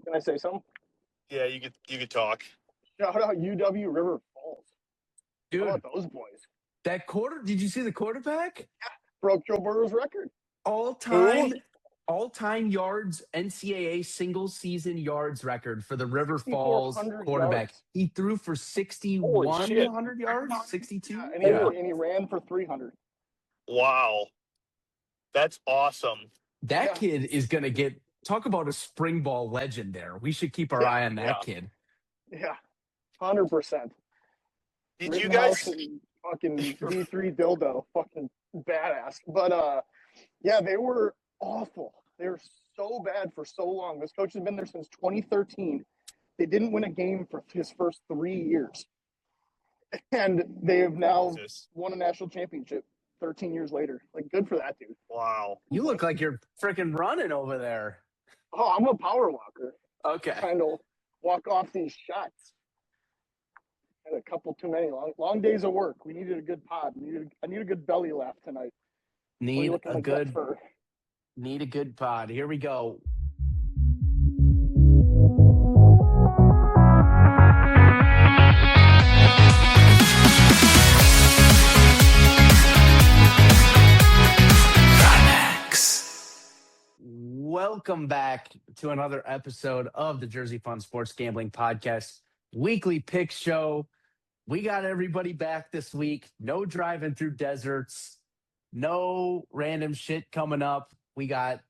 Can I say something? Yeah, you could talk. Shout out UW River Falls. Dude, How about those boys? did you see the quarterback? Broke Joe Burrow's record. All-time yards, NCAA single season yards record for the River Falls 6,400 quarterback. yards. He threw for 6,100 yards, 62. Yeah, and he ran for 300. Wow. That's awesome. That kid is going to talk about a spring ball legend there. We should keep our eye on that kid. Yeah, 100%. Did you guys fucking V3 dildo, fucking badass? But yeah, they were awful. They were so bad for so long. This coach has been there since 2013. They didn't win a game for his first 3 years, and they have now won a national championship 13 years later. Like, good for that dude. Wow. You look like you're freaking running over there. Oh, I'm a power walker. Okay. Trying to walk off these shots. Had a couple too many long days of work. We needed a good pod. I need a good belly laugh tonight. Need a good pod. Here we go. Welcome back to another episode of the Jersey Fun Sports Gambling Podcast weekly pick show. We got everybody back this week. No driving through deserts. No random shit coming up. We got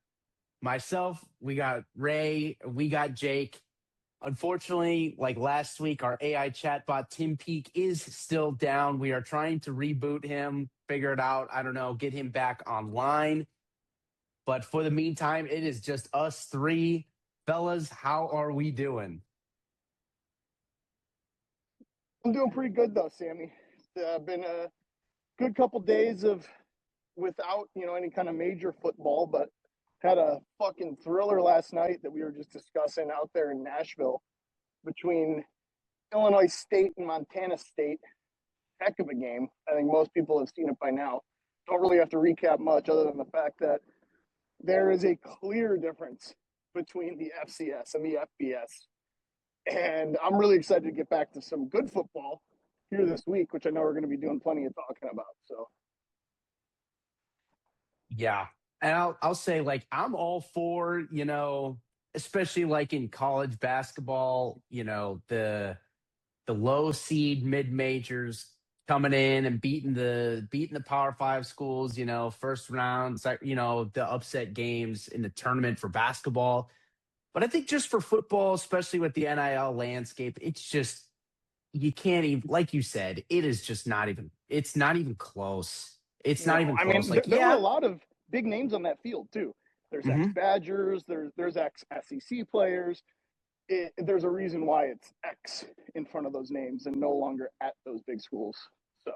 myself, we got Ray, we got Jake. Unfortunately, like last week, our AI chatbot, Tim Peak, is still down. We are trying to reboot him, figure it out. I don't know, get him back online. But for the meantime, it is just us three. Fellas, how are we doing? I'm doing pretty good, though, Sammy. It's been a good couple days without, any kind of major football, but had a fucking thriller last night that we were just discussing out there in Nashville between Illinois State and Montana State. Heck of a game. I think most people have seen it by now. Don't really have to recap much other than the fact that there is a clear difference between the FCS and the FBS. And I'm really excited to get back to some good football here this week, which I know we're going to be doing plenty of talking about. So, yeah. And I'll say, like, I'm all for, especially like in college basketball, the low seed mid majors coming in and beating the Power 5 schools, first round, the upset games in the tournament for basketball. But I think just for football, especially with the NIL landscape, it's just, you can't even, like you said, it's not even close. It's not even close. There were a lot of big names on that field too. There's ex-Badgers, there's ex-SEC players. There's a reason why it's X in front of those names and no longer at those big schools. So,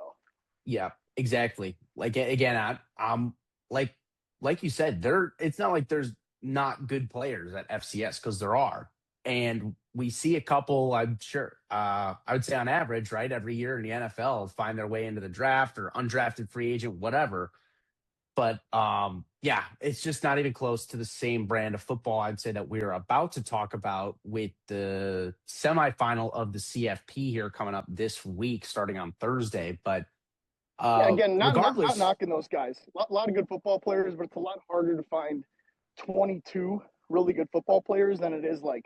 yeah, exactly. Like, again, I'm like you said, it's not like there's not good players at FCS, because there are. And we see a couple, I'm sure, I would say on average, right, every year in the NFL find their way into the draft or undrafted free agent, whatever. But yeah, it's just not even close to the same brand of football, I'd say, that we're about to talk about with the semifinal of the CFP here coming up this week, starting on Thursday. But again, not regardless, knocking those guys. A lot of good football players, but it's a lot harder to find 22 really good football players than it is like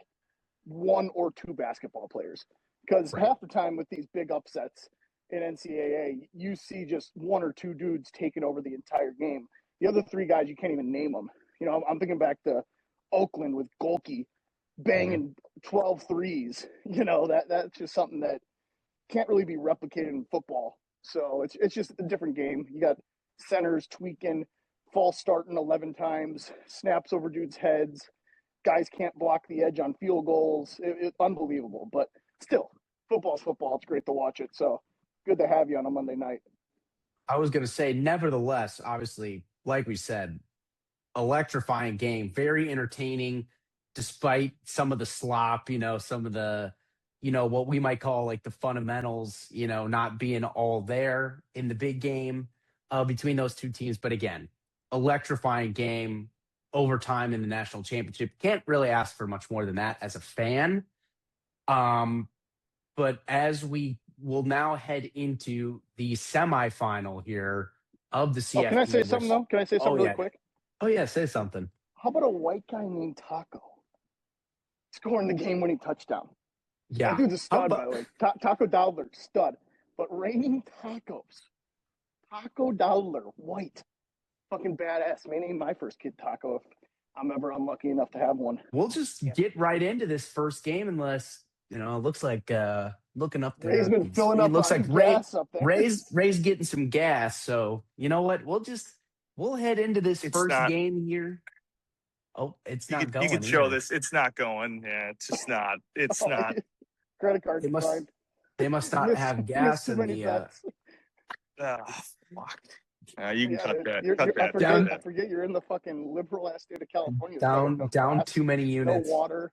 one or two basketball players. Because half the time with these big upsets in NCAA, you see just one or two dudes taking over the entire game. The other three guys, you can't even name them. I'm thinking back to Oakland with Golke banging 12 threes. That's just something that can't really be replicated in football. So it's just a different game. You got centers tweaking, false starting 11 times, snaps over dudes' heads. Guys can't block the edge on field goals. It's unbelievable. But still, football's football. It's great to watch it. So good to have you on a Monday night. I was going to say, nevertheless, obviously, like we said, electrifying game, very entertaining, despite some of the slop, some of the, what we might call like the fundamentals, not being all there in the big game between those two teams. But again, electrifying game. overtime in the national championship. Can't really ask for much more than that as a fan. But as we will now head into the semifinal here of the CFP. Oh, can I say something though? Can I say something really quick? Oh yeah, say something. How about a white guy named Taco scoring the game-winning touchdown? Yeah, that dude's a stud, by the way. Taco Dowdler, stud. But raining tacos, Taco Dowdler, white, fucking badass. May name my first kid Taco if I'm ever unlucky enough to have one. We'll just get right into this first game, unless it looks like looking up there. Ray's been filling up. It looks like gas up there. Ray's getting some gas. So you know what? We'll head into this game here. Oh, it's not going. You can show this. It's not going. Yeah, it's just not. It's not. Credit card. They must not have gas in the. Fuck. You can cut that. I forget you're in the fucking liberal ass state of California. Down gas, too many units. No water.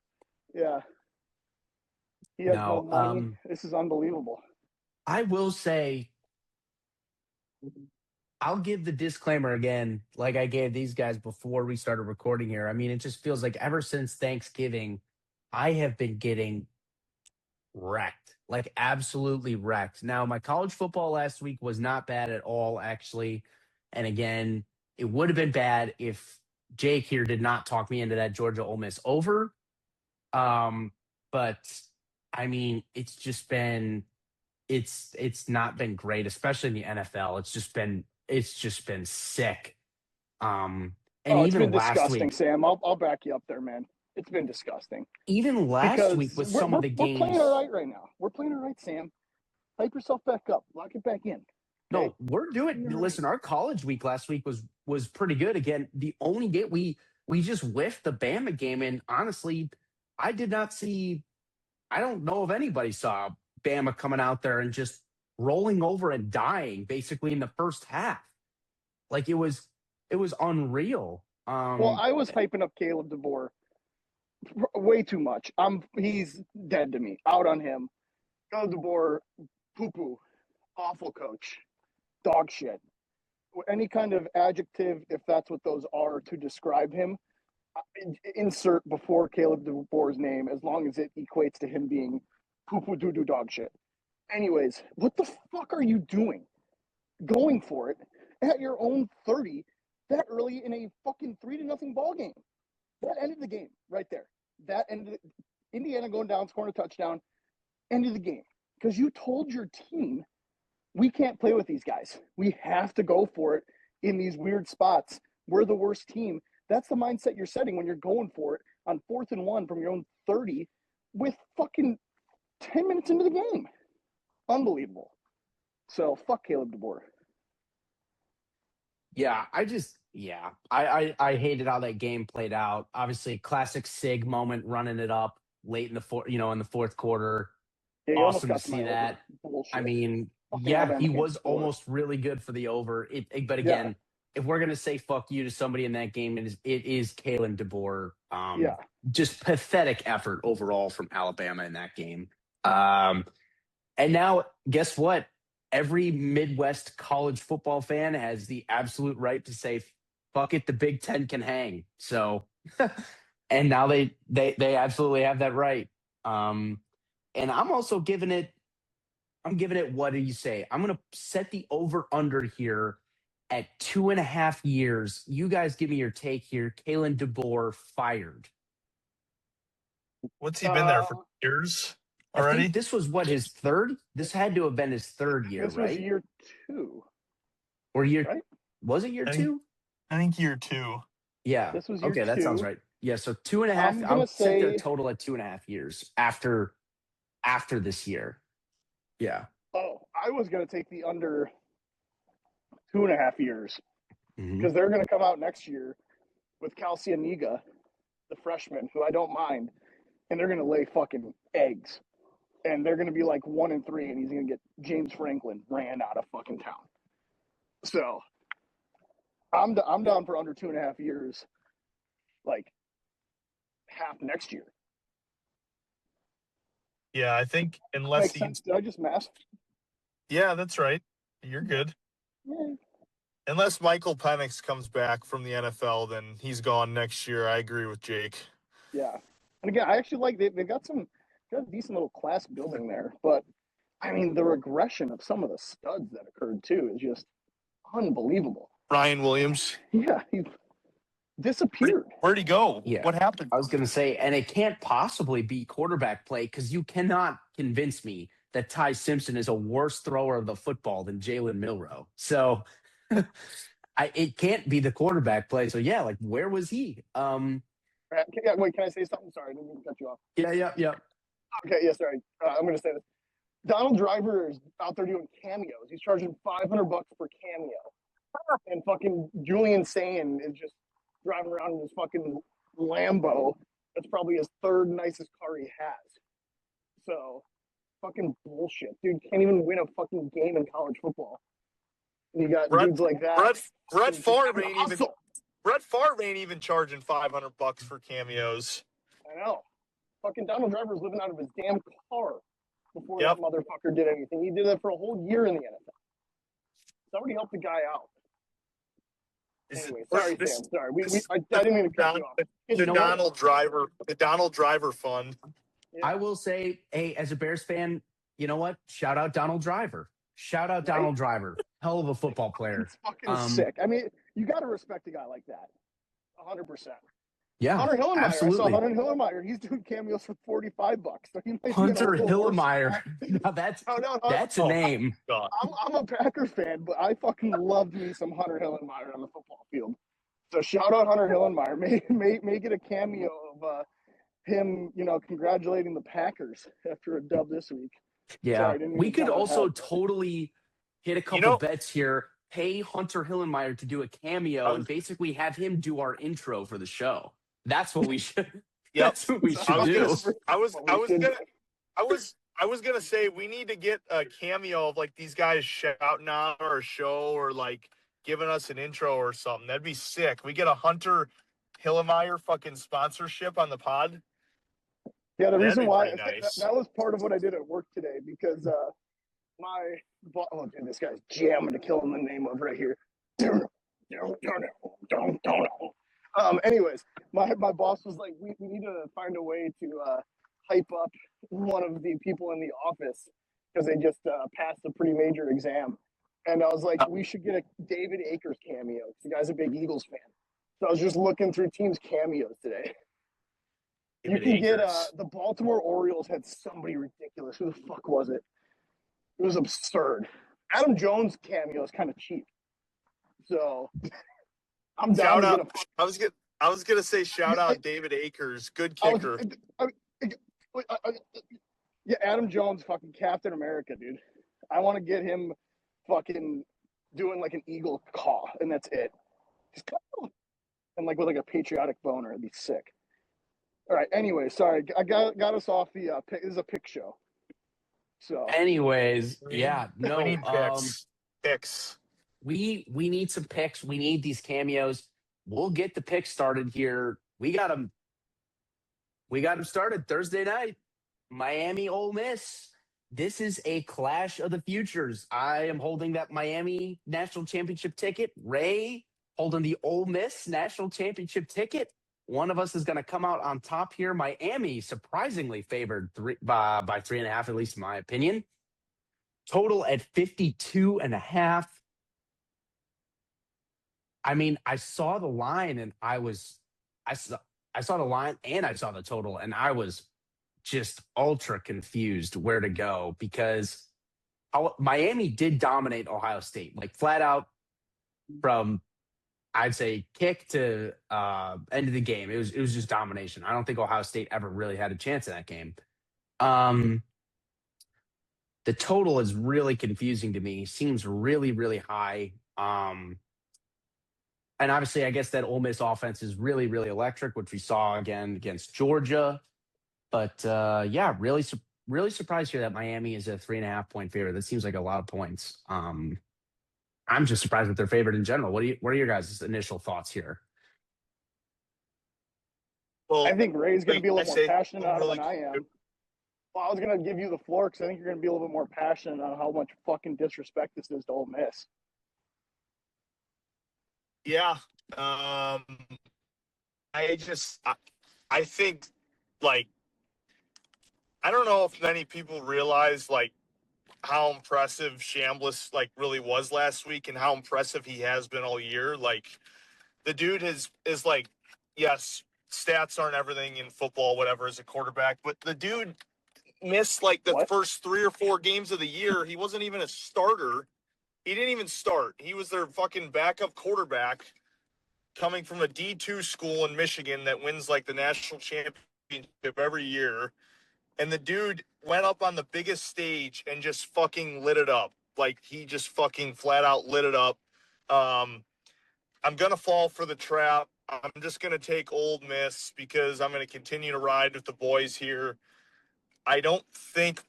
Yeah. He has no money. This is unbelievable. I will say, I'll give the disclaimer again, like I gave these guys before we started recording here. I mean, it just feels like ever since Thanksgiving, I have been getting wrecked, like absolutely wrecked. Now, my college football last week was not bad at all, actually. And again, it would have been bad if Jake here did not talk me into that Georgia Ole Miss over. But I mean, it's just been, it's not been great, especially in the NFL. It's just been sick. And it's even been last disgusting, week, Sam. I'll back you up there, man. It's been disgusting. Even last week with some of the games. We're playing all right now. We're playing all right, Sam. Hype yourself back up. Lock it back in. Okay? No, we're doing. Listen, our college week last week was pretty good. Again, the only game we just whiffed the Bama game, and honestly, I did not see. I don't know if anybody saw Bama coming out there and just rolling over and dying basically in the first half. Like it was unreal. Well, I was hyping up Caleb DeBoer way too much. He's dead to me. Out on him. Caleb DeBoer, poo-poo, awful coach, dog shit. Any kind of adjective, if that's what those are to describe him, insert before Caleb DeBoer's name, as long as it equates to him being poo-poo doo-doo dog shit. Anyways, what the fuck are you doing? Going for it at your own 30 that early in a fucking 3-0 ball game. That ended the game right there. That ended Indiana going down, scoring a touchdown, ended the game. Because you told your team, we can't play with these guys. We have to go for it in these weird spots. We're the worst team. That's the mindset you're setting when you're going for it on 4th and 1 from your own 30 with fucking 10 minutes into the game. Unbelievable. So, fuck Caleb DeBoer. Yeah, I hated how that game played out. Obviously, classic Sig moment, running it up late in the fourth quarter. Yeah, awesome to see that. Bullshit. I mean, fucking yeah, Alabama he was score. almost really good for the over. But again, if we're gonna say fuck you to somebody in that game, it is Kalen DeBoer. Just pathetic effort overall from Alabama in that game. And now, guess what? Every Midwest college football fan has the absolute right to say, fuck it, the Big Ten can hang. So, and now they absolutely have that right. And I'm also giving it, what do you say? I'm going to set the over under here at 2.5 years. You guys give me your take here. Kalen DeBoer fired. What's he been there for years? Already? I think this was his third. This had to have been his third year, right? This was year 2. Or year? Right? Was it year 2? I think year 2. Yeah. This was year 2. That sounds right. Yeah. So 2.5. I'll set their total at 2.5 years after this year. Yeah. Oh, I was gonna take the under 2.5 years because they're gonna come out next year with Calcianiga, the freshman, who I don't mind, and they're gonna lay fucking eggs. And they're going to be like 1-3, and he's going to get James Franklin ran out of fucking town. So I'm down for under 2.5 years, like half next year. Yeah, I think unless Did I just mask? Yeah, that's right. You're good. Yeah. Unless Michael Penix comes back from the NFL, then he's gone next year. I agree with Jake. Yeah. And again, I actually like they've got a decent little class building there. But I mean, the regression of some of the studs that occurred too is just unbelievable. Ryan Williams. Yeah, he disappeared. Where'd he go? Yeah. What happened? I was going to say, and it can't possibly be quarterback play because you cannot convince me that Ty Simpson is a worse thrower of the football than Jalen Milroe. So it can't be the quarterback play. So yeah, like where was he? Yeah, wait, can I say something? Sorry, I didn't mean to cut you off. Yeah. Okay, yeah, sorry. I'm going to say this. Donald Driver is out there doing cameos. He's charging $500 per cameo. And fucking Julian Sane is just driving around in his fucking Lambo. That's probably his third nicest car he has. So, fucking bullshit. Dude can't even win a fucking game in college football. And you got dudes like that. Brett Favre ain't even charging $500 for cameos. I know. Fucking Donald Driver was living out of his damn car before that motherfucker did anything. He did that for a whole year in the NFL. Somebody helped the guy out. Anyway, sorry, Sam. Sorry. I didn't mean to cut you off. The Donald Driver fund. Yeah. I will say, hey, as a Bears fan, you know what? Shout out Donald Driver. Shout out Donald Driver. Hell of a football player. It's fucking sick. I mean, you got to respect a guy like that. 100%. Yeah, Hunter Hillenmeyer. absolutely. I saw Hunter Hillenmeyer. He's doing cameos for $45. So Hunter Hillenmeyer. Now that's a name. I'm a Packer fan, but I fucking loved me some Hunter Hillenmeyer on the football field. So shout out Hunter Hillenmeyer. Make it a cameo of him, congratulating the Packers after a dub this week. Yeah, we could also totally hit a couple bets here. Pay Hunter Hillenmeyer to do a cameo and basically have him do our intro for the show. That's what we should. That's what we should do. I was gonna say we need to get a cameo of like these guys shouting out our show or like giving us an intro or something. That'd be sick. We get a Hunter Hillenmeyer fucking sponsorship on the pod. Yeah, the reason why that was part of what I did at work today because dude, this guy's jamming to kill him the name of right here. Anyways, my boss was like, we need to find a way to hype up one of the people in the office because they just passed a pretty major exam. And I was like, we should get a David Akers cameo. The guy's a big Eagles fan. So I was just looking through teams' cameos today. You can get the Baltimore Orioles had somebody ridiculous. Who the fuck was it? It was absurd. Adam Jones' cameo is kind of cheap. So I'm down. I was gonna say shout out David Akers, good kicker. Yeah, Adam Jones, fucking Captain America, dude. I want to get him fucking doing like an eagle caw, and that's it. Just and like with like a patriotic boner, it'd be sick. All right. Anyway, sorry, I got us off the. This is a pick show. So. Anyways, yeah, no. We need picks. We need some picks. We need these cameos. We'll get the picks started here. We got them started Thursday night. Miami, Ole Miss. This is a clash of the futures. I am holding that Miami national championship ticket. Ray holding the Ole Miss national championship ticket. One of us is going to come out on top here. Miami surprisingly favored by 3.5, at least in my opinion. Total at 52.5. I mean, I saw the line and I saw the line and I saw the total and I was just ultra confused where to go because Miami did dominate Ohio State, like flat out from I'd say kick to end of the game. It was just domination. I don't think Ohio State ever really had a chance in that game. The total is really confusing to me. Seems really, really high. And obviously, I guess that Ole Miss offense is really, really electric, which we saw again against Georgia. But yeah, really surprised here that Miami is a 3.5 point favorite. That seems like a lot of points. I'm just surprised that they're favored in general. What are your guys' initial thoughts here? Well, I think Ray's going to be a little more passionate on it than I am. Well, I was going to give you the floor because I think you're going to be a little bit more passionate on how much fucking disrespect this is to Ole Miss. Yeah. I just, I think, like, I don't know if many people realize, like, how impressive Chambliss, like, really was last week and how impressive he has been all year. Like, the dude is like, yes, stats aren't everything in football, whatever, as a quarterback, but the dude missed, like, the What? first 3 or 4 games of the year. He wasn't even a starter. He didn't even start. He was their fucking backup quarterback coming from a D2 school in Michigan that wins like the national championship every year. And the dude went up on the biggest stage and just fucking lit it up. Like he just fucking flat out lit it up. I'm going to fall for the trap. I'm just going to take Ole Miss because I'm going to continue to ride with the boys here. I don't think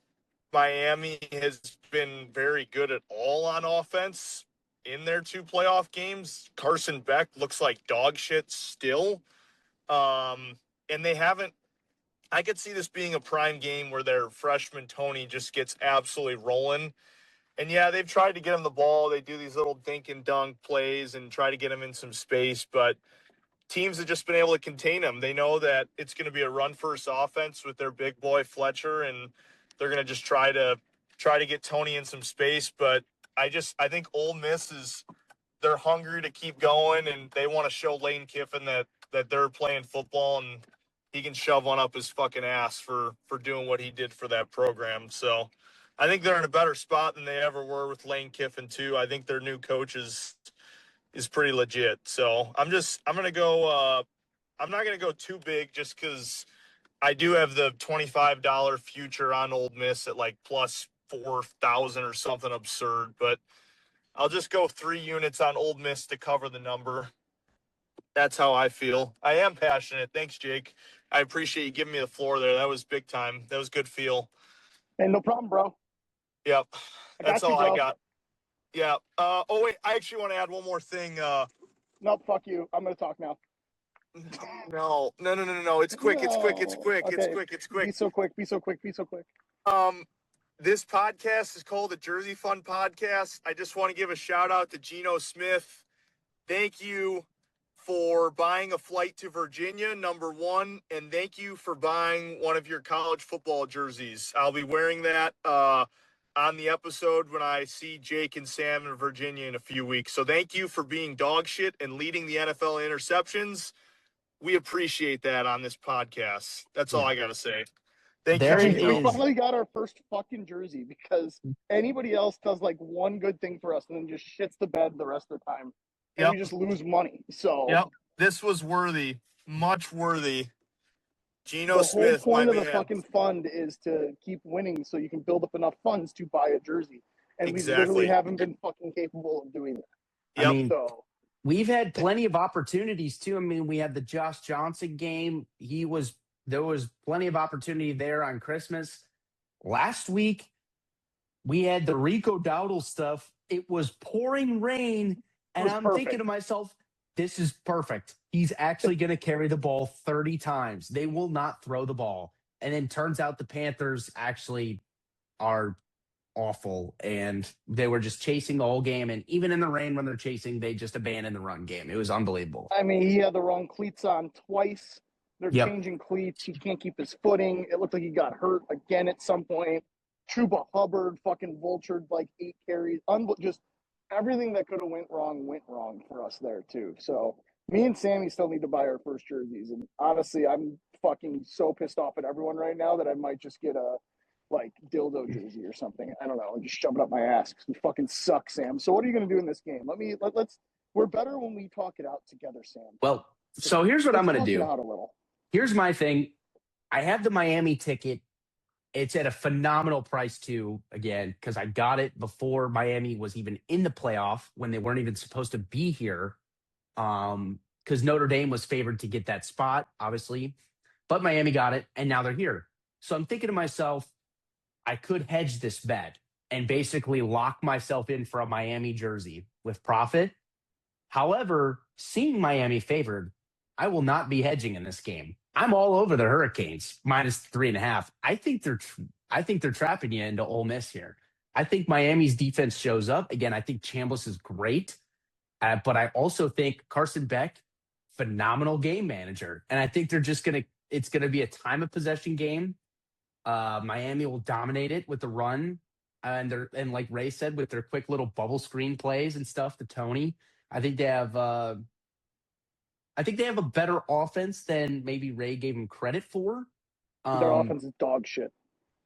Miami has been very good at all on offense in their 2 playoff games. Carson Beck looks like dog shit still. And they haven't, I could see this being a prime game where their freshman Tony just gets absolutely rolling. And yeah, they've tried to get him the ball. They do these little dink and dunk plays and try to get him in some space, but teams have just been able to contain him. They know that it's going to be a run first offense with their big boy Fletcher, and they're going to just try to get Tony in some space. But I think Ole Miss is, they're hungry to keep going, and they want to show Lane Kiffin that they're playing football and he can shove one up his fucking ass for doing what he did for that program. So I think they're in a better spot than they ever were with Lane Kiffin too. I think their new coach is pretty legit. So I'm going to go, I'm not going to go too big just because I do have the $25 future on Ole Miss at like plus 4,000 or something absurd, but I'll just go 3 units on Ole Miss to cover the number. That's how I feel. I am passionate. Thanks, Jake. I appreciate you giving me the floor there. That was big time. That was good feel. Hey, no problem, bro. Yep. That's all bro. I got. Yeah. Oh, wait. I actually want to add one more thing. No, fuck you. I'm going to talk now. No. It's quick. No. It's quick. It's quick. Okay. It's quick. It's quick. Be so quick. Be so quick. Be so quick. This podcast is called the Jersey Fun Podcast. I just want to give a shout out to Geno Smith. Thank you for buying a flight to Virginia, number one, and thank you for buying one of your college football jerseys. I'll be wearing that on the episode when I see Jake and Sam in Virginia in a few weeks. So thank you for being dog shit and leading the NFL interceptions. We appreciate that on this podcast. That's all I got to say. Thank There you, it Gino. We finally got our first fucking jersey because anybody else does like one good thing for us and then just shits the bed the rest of the time. And we just lose money. So this was worthy, much worthy. Geno the Smith, whole point my of the man. fucking fund is to keep winning so you can build up enough funds to buy a jersey. And Exactly. we literally haven't been fucking capable of doing that. I mean, so we've had plenty of opportunities too. I mean, we had the Josh Johnson game. There was plenty of opportunity there on Christmas. Last week, we had the Rico Dowdle stuff. It was pouring rain, and I'm thinking to myself, this is perfect. He's actually going to carry the ball 30 times. They will not throw the ball. And then turns out the Panthers actually are awful, and they were just chasing the whole game. And even in the rain when they're chasing, they just abandoned the run game. It was unbelievable. I mean, he had the wrong cleats on twice. They're changing cleats. He can't keep his footing. It looked like he got hurt again at some point. Chuba Hubbard fucking vultured like 8 carries. Just everything that could have went wrong for us there too. So me and Sammy still need to buy our first jerseys. And honestly, I'm fucking so pissed off at everyone right now that I might just get a like dildo jersey or something. I don't know, and just shove it up my ass because we fucking suck, Sam. So what are you gonna do in this game? Let's. We're better when we talk it out together, Sam. Well, so here's what I'm gonna do. Out a little. Here's my thing. I have the Miami ticket. It's at a phenomenal price too, again, because I got it before Miami was even in the playoff when they weren't even supposed to be here. Because Notre Dame was favored to get that spot, obviously. But Miami got it, and now they're here. So I'm thinking to myself, I could hedge this bet and basically lock myself in for a Miami jersey with profit. However, seeing Miami favored, I will not be hedging in this game. I'm all over the Hurricanes -3.5. I think they're trapping you into Ole Miss here. I think Miami's defense shows up again. I think Chambliss is great. But I also think Carson Beck, phenomenal game manager. And I think it's going to be a time of possession game. Miami will dominate it with the run. And like Ray said, with their quick little bubble screen plays and stuff to Tony, I think they have a better offense than maybe Ray gave them credit for. Their offense is dog shit.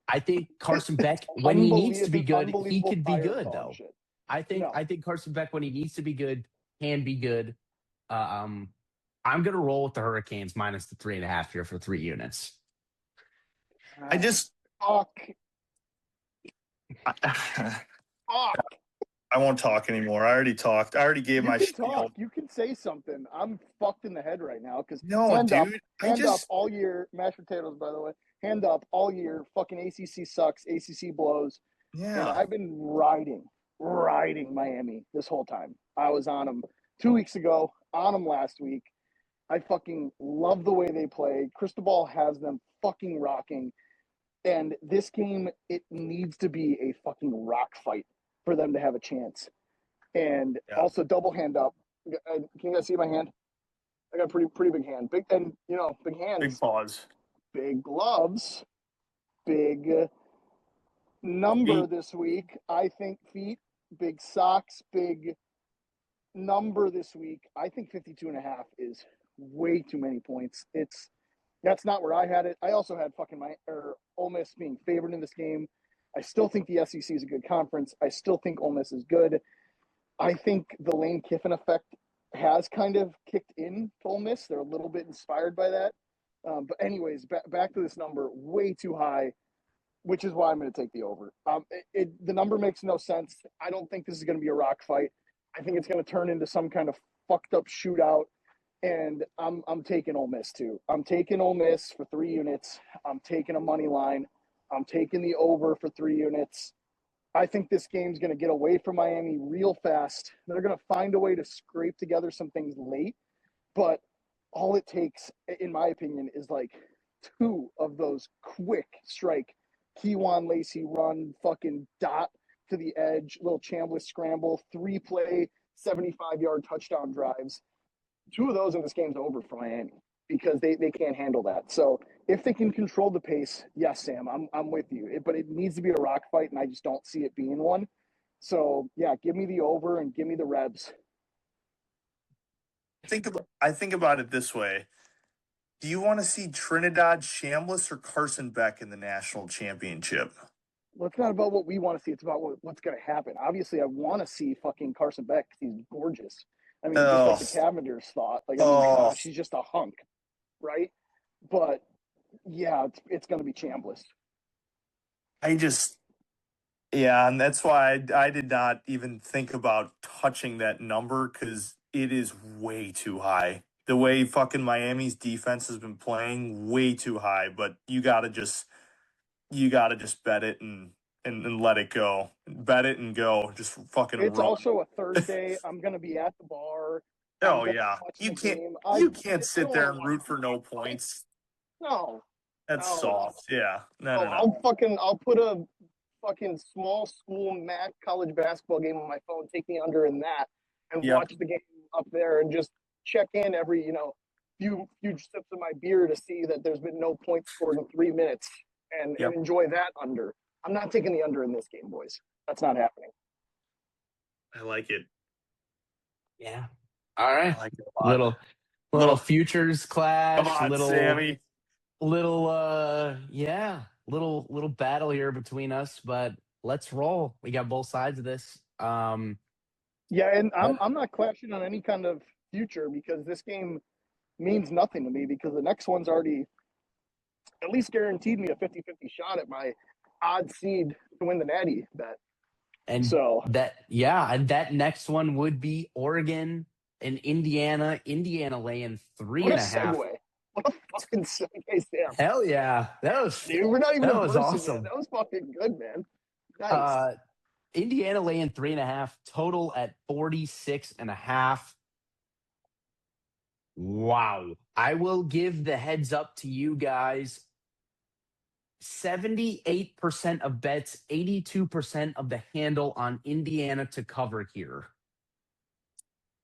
I think Carson Beck, when he needs to be good, he Unbelievable could be fire good dog though. shit. I think Carson Beck, when he needs to be good, can be good. I'm gonna roll with the Hurricanes minus the 3.5 here for 3 units. I just Fuck. I won't talk anymore. I already talked. I already gave my spiel. You can say something. I'm fucked in the head right now because No, dude. Hand up all year. Mashed potatoes, by the way. Hand up all year. Fucking ACC sucks. ACC blows. Yeah. And I've been riding Miami this whole time. I was on them 2 weeks ago, on them last week. I fucking love the way they play. Cristobal has them fucking rocking. And this game, it needs to be a fucking rock fight for them to have a chance. And also double hand up. Can you guys see my hand? I got a pretty big hand. Big hands. Big paws. Big gloves. Big number feet. This week. I think feet. Big socks. Big number this week. I think 52.5 is way too many points. That's not where I had it. I also had Ole Miss being favored in this game. I still think the SEC is a good conference. I still think Ole Miss is good. I think the Lane Kiffin effect has kind of kicked in to Ole Miss. They're a little bit inspired by that. But anyways, back to this number, way too high, which is why I'm going to take the over. The number makes no sense. I don't think this is going to be a rock fight. I think it's going to turn into some kind of fucked up shootout. And I'm taking Ole Miss too. I'm taking Ole Miss for 3 units. I'm taking a money line. I'm taking the over for 3 units. I think this game's going to get away from Miami real fast. They're going to find a way to scrape together some things late. But all it takes, in my opinion, is like 2 of those quick strike, Keywan Lacey run, fucking dot to the edge, little Chambliss scramble, 3-play, 75-yard touchdown drives. 2 of those in this game's over for Miami because they can't handle that. So if they can control the pace, yes, Sam, I'm with you. But it needs to be a rock fight, and I just don't see it being one. So yeah, give me the over and give me the Rebs. I think about it this way. Do you want to see Trinidad Chambliss or Carson Beck in the national championship? Well, it's not about what we want to see. It's about what's going to happen. Obviously, I want to see fucking Carson Beck because he's gorgeous. I mean, just like the Cavenders thought. Like, gosh, he's just a hunk, right? But yeah, it's going to be Chambliss. And that's why I did not even think about touching that number because it is way too high. The way fucking Miami's defense has been playing, way too high. But you gotta just bet it and let it go. Bet it and go. Just fucking It's run. also a Thursday. I'm going to be at the bar. Oh yeah, you can't sit there and root for no points. No, that's soft. Yeah, no. I'll put a fucking small school MAC college basketball game on my phone. Take me under in that and watch the game up there and just check in every few sips of my beer to see that there's been no points scored in 3 minutes and enjoy that under. I'm not taking the under in this game, boys. That's not happening. I like it. Yeah. All right. I like it a lot. Little futures clash. Come on, Sammy. Little battle here between us, but let's roll. We got both sides of this. And I'm not clashing on any kind of future because this game means nothing to me because the next one's already at least guaranteed me a 50-50 shot at my odd seed to win the Natty bet. And that next one would be Oregon and Indiana. Indiana laying 3.5. What a fucking segue, Sam. Hell yeah. Dude, we're not even that was awesome. That was fucking good, man. Nice. Indiana laying 3.5, total at 46.5. Wow. I will give the heads up to you guys. 78% of bets, 82% of the handle on Indiana to cover here.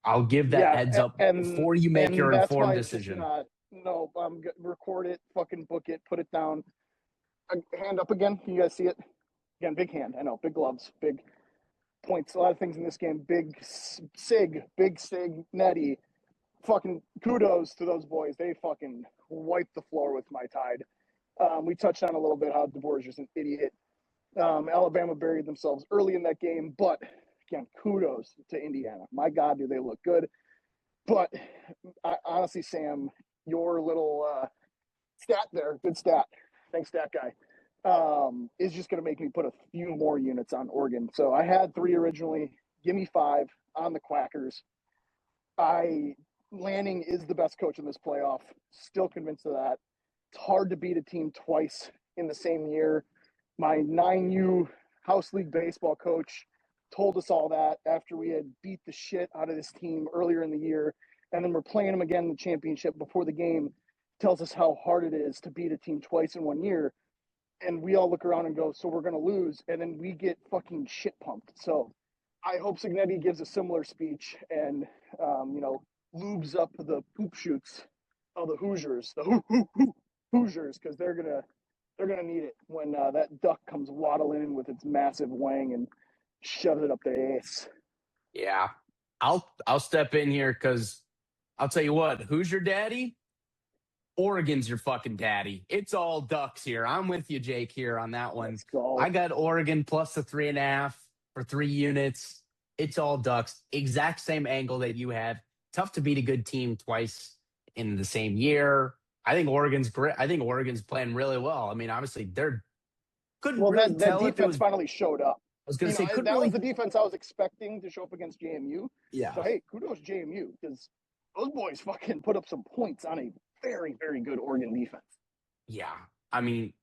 I'll give that heads up before you make your that's informed why decision. It's just not, no, record it, fucking book it, put it down. Hand up again. Can you guys see it? Again, big hand. I know, big gloves, big points. A lot of things in this game. Big Sig, Nettie. Fucking kudos to those boys. They fucking wiped the floor with my Tide. We touched on a little bit how DeBoer is just an idiot. Alabama buried themselves early in that game, but again, kudos to Indiana. My God, do they look good. But honestly, Sam, your little stat there, good stat. Thanks, stat guy. Is just going to make me put a few more units on Oregon. So I had 3 originally. Give me 5 on the Quackers. Lanning is the best coach in this playoff. Still convinced of that. It's hard to beat a team twice in the same year. My 9U House League baseball coach told us all that after we had beat the shit out of this team earlier in the year. And then we're playing them again in the championship before the game. Tells us how hard it is to beat a team twice in 1 year. And we all look around and go, so we're going to lose. And then we get fucking shit pumped. So I hope Signetti gives a similar speech and, lubes up the poop shoots of the Hoosiers, Hoosiers, because they're gonna need it when that duck comes waddling in with its massive wang and shoves it up their ass. Yeah, I'll step in here because I'll tell you what. Who's your daddy? Oregon's your fucking daddy. It's all Ducks here. I'm with you, Jake, here on that one. Let's go. I got Oregon plus the 3.5 for 3 units. It's all Ducks. Exact same angle that you have. Tough to beat a good team twice in the same year. I think Oregon's great. I think Oregon's playing really well. I mean, obviously, couldn't really that tell defense if it was. finally showed up. I was going to say, couldn't that really. was the defense I was expecting to show up against JMU. Yeah. So hey, kudos JMU because those boys fucking put up some points on a very, very good Oregon defense. Yeah. I mean,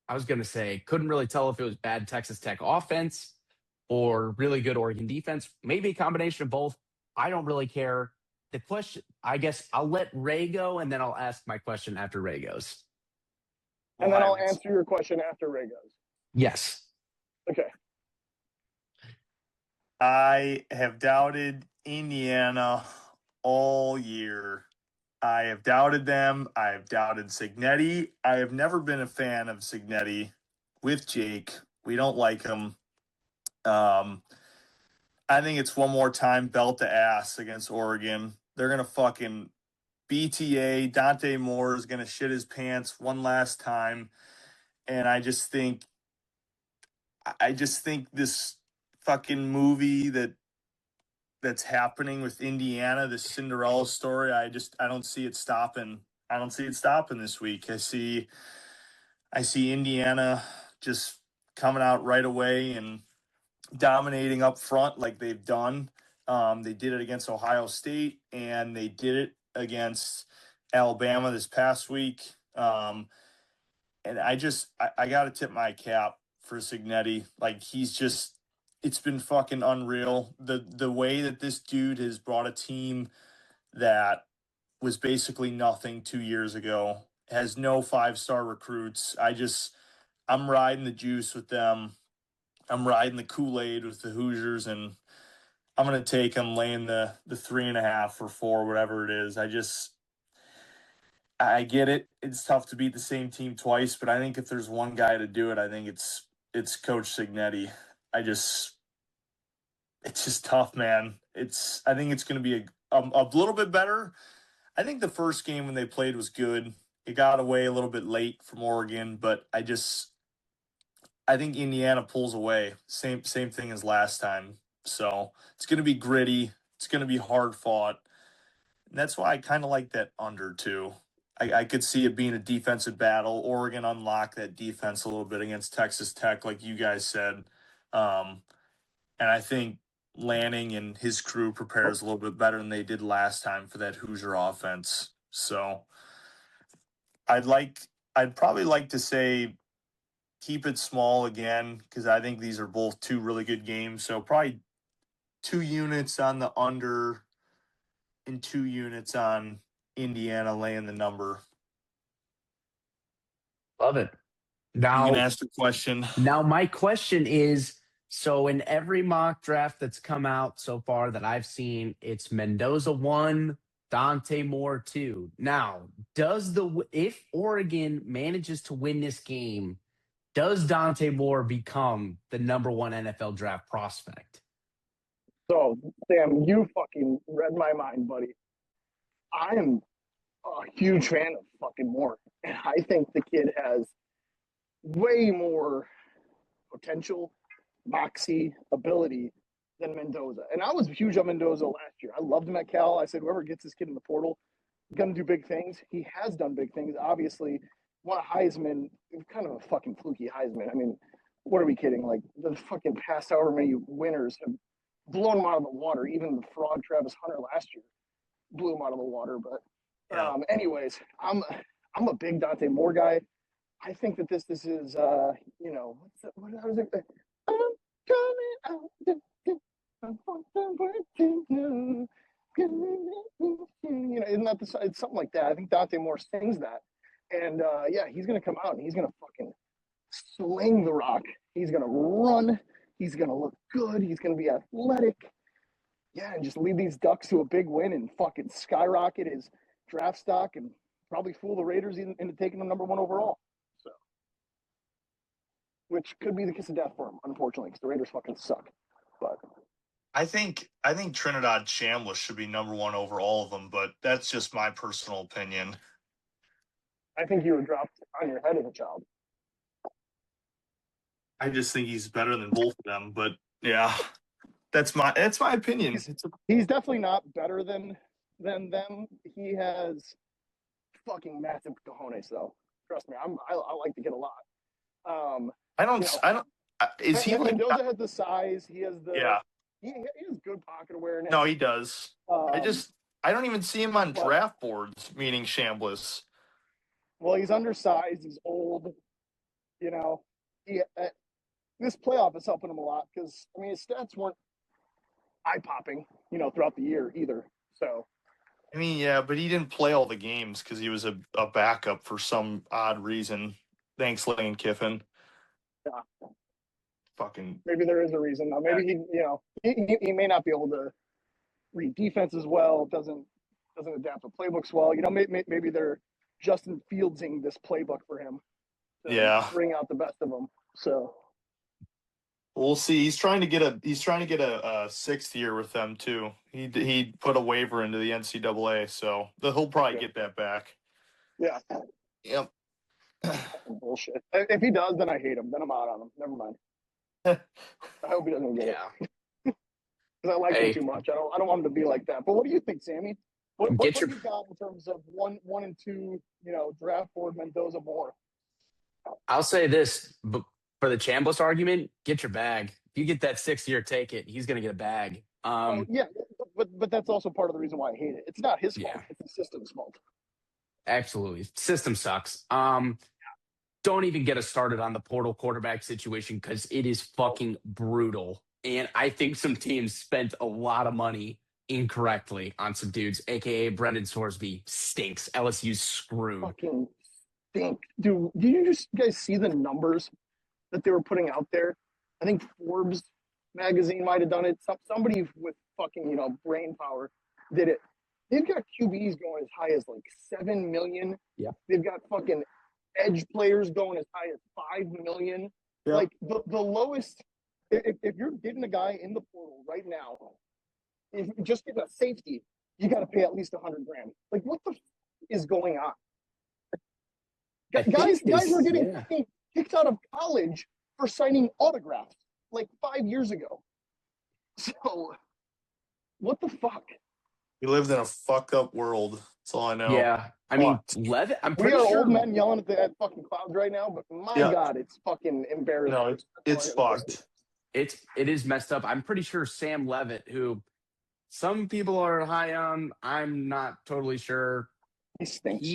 I was going to say, couldn't really tell if it was bad Texas Tech offense or really good Oregon defense. Maybe a combination of both. I don't really care. The question, I guess I'll let Ray go, and then I'll ask my question after Ray goes. And then I'll answer your question after Ray goes. Yes. Okay. I have doubted Indiana all year. I have doubted them. I have doubted Signetti. I have never been a fan of Signetti with Jake. We don't like him. I think it's one more time belt to ass against Oregon. They're going to fucking BTA. Dante Moore is going to shit his pants one last time. And I just think this fucking movie that's happening with Indiana, this Cinderella story, I don't see it stopping. I don't see it stopping this week. I see Indiana just coming out right away and dominating up front like they've done. They did it against Ohio State and they did it against Alabama this past week. And I got to tip my cap for Signetti. Like it's been fucking unreal. The way that this dude has brought a team that was basically nothing 2 years ago, has no 5-star recruits. I'm riding the juice with them. I'm riding the Kool-Aid with the Hoosiers, and I'm going to take them laying the 3.5 or 4, whatever it is. I get it. It's tough to beat the same team twice, but I think if there's one guy to do it, I think it's Coach Signetti. It's just tough, man. I think it's going to be a little bit better. I think the first game when they played was good. It got away a little bit late from Oregon, but I think Indiana pulls away. Same thing as last time. So it's going to be gritty. It's going to be hard fought. And that's why I kind of like that under too. I could see it being a defensive battle. Oregon unlocked that defense a little bit against Texas Tech, like you guys said. And I think Lanning and his crew prepares a little bit better than they did last time for that Hoosier offense. So I'd probably like to say keep it small again because I think these are both 2 really good games. So probably 2 units on the under and 2 units on Indiana laying the number. Love it. Now, you can ask the question. Now, my question is, So in every mock draft that's come out so far that I've seen, it's Mendoza 1, Dante Moore 2. Now, if Oregon manages to win this game, does Dante Moore become the number 1 NFL draft prospect? So, Sam, you fucking read my mind, buddy. I am a huge fan of fucking Moore. And I think the kid has way more potential, moxie, ability than Mendoza. And I was huge on Mendoza last year. I loved him at Cal. I said, whoever gets this kid in the portal, going to do big things. He has done big things. Obviously, won a Heisman, kind of a fucking fluky Heisman. I mean, what are we kidding? Like, the fucking past however many winners have blown him out of the water. Even the fraud Travis Hunter last year blew him out of the water. But anyways, I'm a big Dante Moore guy. I think that this is what is it? I'm coming out. Isn't that it's something like that? I think Dante Moore sings that, and he's gonna come out and he's gonna fucking sling the rock. He's gonna run. He's gonna look good. He's gonna be athletic. Yeah, and just lead these Ducks to a big win and fucking skyrocket his draft stock and probably fool the Raiders into taking him number 1 overall. So, which could be the kiss of death for him, unfortunately, because the Raiders fucking suck. But I think Trinidad Chambliss should be number 1 over all of them, but that's just my personal opinion. I think you were dropped on your head as a child. I just think he's better than both of them, but yeah, that's my opinion. He's definitely not better than them. He has fucking massive cojones, though. Trust me, I like to get a lot. Is he like Mendoza has the size? He has the He has good pocket awareness. No, he does. I don't even see him on draft boards. Meaning Chambliss. Well, he's undersized. He's old. This playoff is helping him a lot because his stats weren't eye popping, throughout the year either. So, but he didn't play all the games because he was a backup for some odd reason. Thanks, Lane Kiffin. Yeah. Fucking. Maybe there is a reason. Maybe he may not be able to read defense as well. Doesn't adapt to playbooks well. Maybe they're Justin Fieldsing this playbook for him. To bring out the best of them. So. We'll see. He's trying to get a 6th year with them too. He put a waiver into the NCAA, so he'll probably get that back. Yeah. Yep. Bullshit. If he does, then I hate him. Then I'm out on him. Never mind. I hope he doesn't get it. Because I like him too much. I don't want him to be like that. But what do you think, Sammy? What you got in terms of one and two? Draft board Mendoza Moore. I'll say this, but for the Chambliss argument, get your bag. If you get that 6th year, take it. He's going to get a bag. But that's also part of the reason why I hate it. It's not his fault. It's the system's fault. Absolutely. System sucks. Don't even get us started on the portal quarterback situation because it is fucking brutal. And I think some teams spent a lot of money incorrectly on some dudes, a.k.a. Brendan Sorsby stinks. LSU's screwed. Fucking stink. Dude, did you guys see the numbers that they were putting out there? I think Forbes magazine might have done it. Somebody with fucking, brain power did it. They've got QBs going as high as like 7 million. Yeah. They've got fucking edge players going as high as 5 million. Yeah. Like the lowest, if you're getting a guy in the portal right now, if you're just getting a safety, you got to pay at least $100,000. Like, what the is going on? Guys were getting kicked out of college for signing autographs like 5 years ago. So, what the fuck? We lived in a fucked up world. That's all I know. Yeah. Levitt, I'm pretty sure. Old men yelling at fucking clouds right now, but my God, it's fucking embarrassing. No, it's fucked. It is messed up. I'm pretty sure Sam Levitt, who some people are high on, I'm not totally sure. He stinks.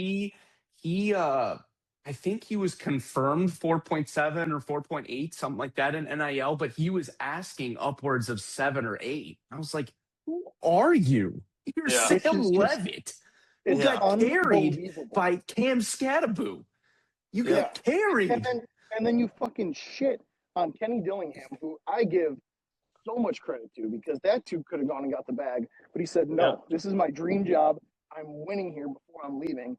I think he was confirmed 4.7 or 4.8, something like that in NIL, but he was asking upwards of 7 or 8. I was like, who are you? You're Sam Levitt. You got carried by Cam Scattaboo. You got carried. And then you fucking shit on Kenny Dillingham, who I give so much credit to because that too could have gone and got the bag. But he said, no, this is my dream job. I'm winning here before I'm leaving.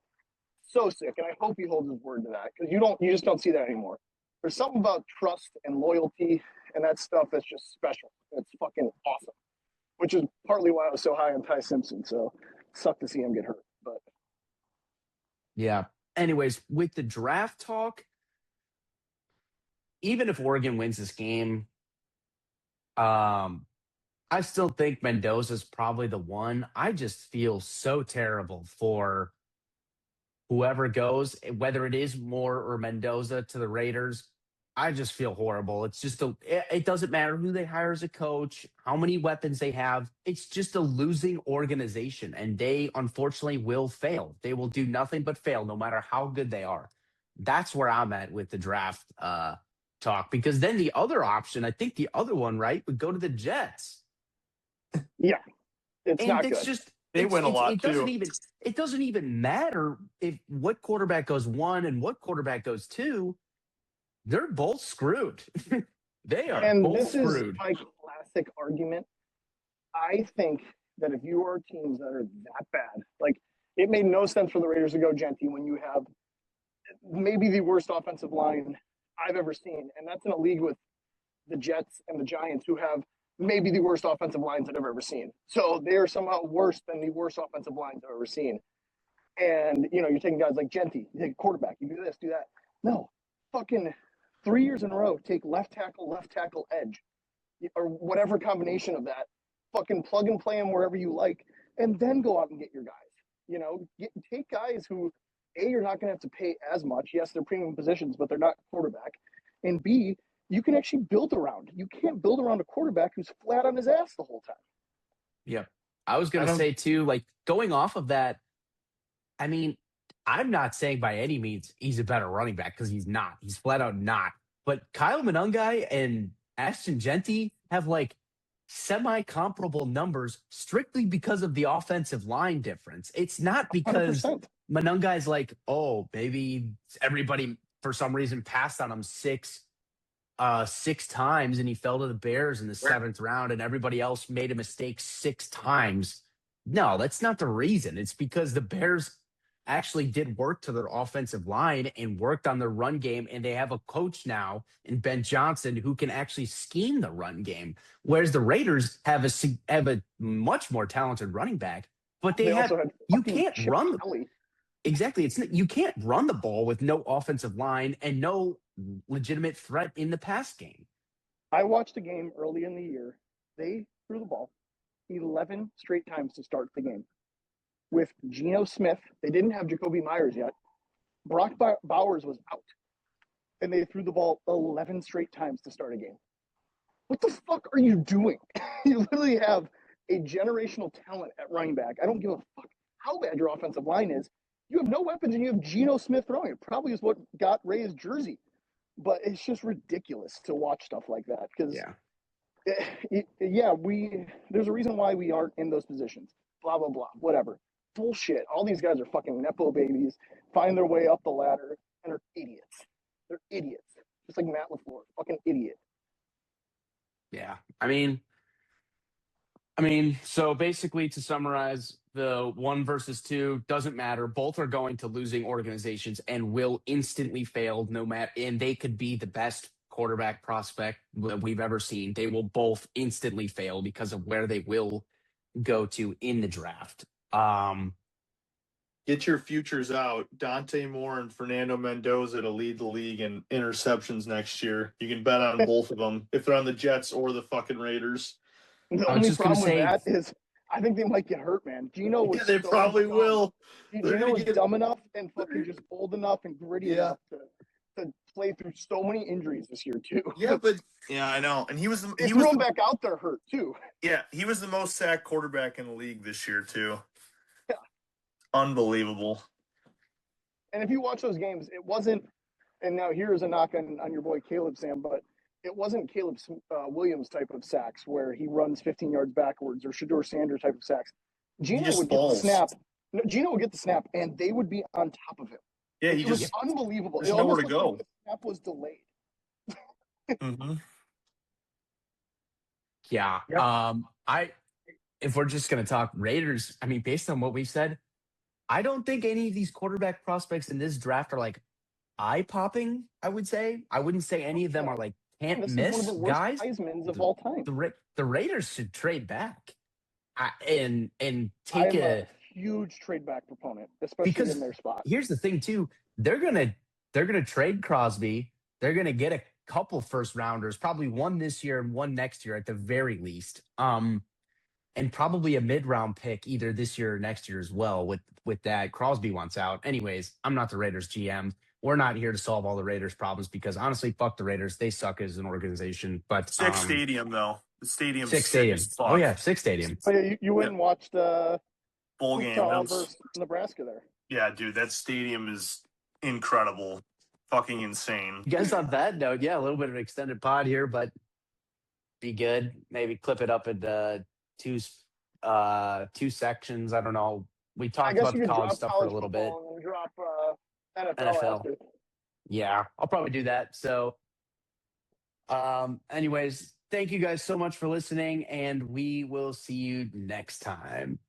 So sick. And I hope he holds his word to that because you just don't see that anymore. There's something about trust and loyalty and that stuff that's just special. It's fucking awesome, which is partly why I was so high on Ty Simpson. So it sucked to see him get hurt. But Yeah. Anyways, with the draft talk, even if Oregon wins this game, I still think Mendoza's probably the one. I just feel so terrible for whoever goes, whether it is Moore or Mendoza to the Raiders. I just feel horrible. It's just it doesn't matter who they hire as a coach, how many weapons they have. It's just a losing organization, and they unfortunately will fail. They will do nothing but fail, no matter how good they are. That's where I'm at with the draft talk. Because then the other option, I think the other one, right, would go to the Jets. yeah, it's And not it's good. just They win a lot it doesn't even matter if what quarterback goes 1 and what quarterback goes 2. They're both screwed. They are And both this screwed. is my classic argument. I think that if you are teams that are that bad, like it made no sense for the Raiders to go Genty when you have maybe the worst offensive line I've ever seen. And that's in a league with the Jets and the Giants who have maybe the worst offensive lines I've ever seen. So they are somehow worse than the worst offensive lines I've ever seen. And, you're taking guys like Genty, you take a quarterback, you do this, do that. No, fucking 3 years in a row, take left tackle, edge, or whatever combination of that. Fucking plug and play them wherever you like, and then go out and get your guys. Take guys who, A, you're not going to have to pay as much. Yes, they're premium positions, but they're not quarterback. And B, you can actually build around. You can't build around a quarterback who's flat on his ass the whole time. Yeah. I was going to say, too, like going off of that, I mean, I'm not saying by any means he's a better running back because he's not. He's flat out not. But Kyle Monangai and Ashton Genty have like semi-comparable numbers strictly because of the offensive line difference. It's not because 100%. Monangai's like, oh, maybe everybody for some reason passed on him six times and he fell to the Bears in the 7th round and everybody else made a mistake 6 times. No, that's not the reason. It's because the Bears actually did work to their offensive line and worked on their run game. And they have a coach now in Ben Johnson who can actually scheme the run game. Whereas the Raiders have a much more talented running back, but they also had you can't Chip run. Kelly. Exactly. You can't run the ball with no offensive line and no legitimate threat in the pass game. I watched a game early in the year. They threw the ball 11 straight times to start the game. With Geno Smith, they didn't have Jacoby Myers yet. Brock Bowers was out. And they threw the ball 11 straight times to start a game. What the fuck are you doing? You literally have a generational talent at running back. I don't give a fuck how bad your offensive line is. You have no weapons and you have Geno Smith throwing. It probably is what got Ray's jersey. But it's just ridiculous to watch stuff like that because, there's a reason why we aren't in those positions. Blah, blah, blah, whatever. Bullshit. All these guys are fucking Nepo babies, find their way up the ladder, and are idiots. They're idiots. Just like Matt LaFleur, fucking idiot. Yeah. I mean, so basically to summarize, the 1 versus 2 doesn't matter. Both are going to losing organizations and will instantly fail no matter, and they could be the best quarterback prospect that we've ever seen. They will both instantly fail because of where they will go to in the draft. Get your futures out. Dante Moore and Fernando Mendoza to lead the league in interceptions next year. You can bet on both of them if they're on the Jets or the fucking Raiders. The only problem with that is I think they might get hurt, man. Geno was they probably will. Geno was dumb enough and fucking just old enough and gritty enough to play through so many injuries this year too. Yeah, I know. And he was back out there hurt too. Yeah, he was the most sacked quarterback in the league this year too. Yeah. Unbelievable. And if you watch those games, it wasn't, and now here's a knock on your boy Caleb, Sam, but it wasn't Caleb Williams type of sacks where he runs 15 yards backwards or Shedeur Sanders type of sacks. Geno would get the snap. No, Geno would get the snap, and they would be on top of him. Yeah, it was unbelievable. There's nowhere to go. Like the snap was delayed. Mhm. Yeah. Yep. If we're just gonna talk Raiders, I mean, based on what we've said, I don't think any of these quarterback prospects in this draft are like eye popping. I would say I wouldn't say any of them are like can't This is one of miss the worst guys. Heismans of The all time. the Raiders should trade back and take I'm a a huge trade back proponent, especially in because their spot. here's the thing too. They're gonna trade Crosby. They're gonna get a couple first rounders, probably one this year and one next year at the very least. And probably a mid-round pick either this year or next year as well. With that, Crosby wants out. Anyways, I'm not the Raiders GM. We're not here to solve all the Raiders problems because honestly, fuck the Raiders. They suck as an organization. But Sick stadium though. The stadium's six sick stadium. as fuck. Oh yeah, six stadium. But yeah, you went and watched Bowl game. Utah That was, versus Nebraska there. yeah, dude, that stadium is incredible. Fucking insane. You guys on that note, yeah, a little bit of an extended pod here, but be good. Maybe clip it up into two sections. I don't know. We I talked guess about you the could college drop stuff for a college little bit. football and drop NFL NFL. after. Yeah, I'll probably do that. So, anyways, thank you guys so much for listening, and we will see you next time.